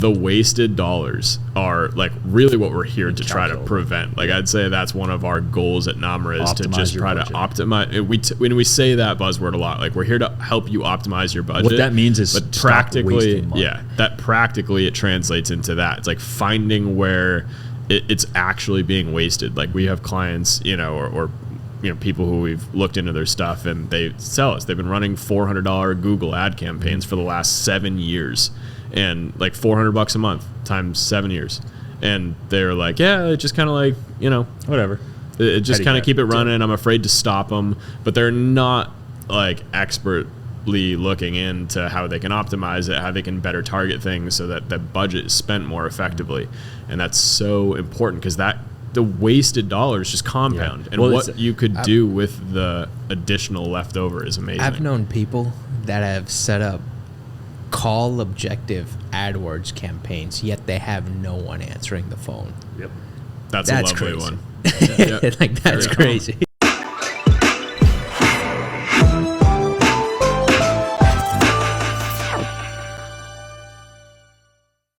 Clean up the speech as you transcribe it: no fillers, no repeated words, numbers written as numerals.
the wasted dollars are like really what we're here to try to prevent. Like I'd say that's one of our goals at Namra is to just try to optimize. When we say that buzzword a lot, like we're here to help you optimize your budget. What that means is but practically, that practically it translates into that. It's like finding where it's actually being wasted. Like we have clients, or people who we've looked into their stuff and they tell us they've been running $400 Google ad campaigns for the last 7 years. And like $400 a month times 7 years, and they're like, yeah, just kind of like whatever. It just kind of keep it running. I'm afraid to stop them, but they're not like expertly looking into how they can optimize it, how they can better target things so that the budget is spent more effectively, and that's so important because the wasted dollars just compound, and what you could do with the additional leftover is amazing. I've known people that have set up call objective AdWords campaigns, yet they have no one answering the phone. That's a lovely crazy. one. Like that's crazy.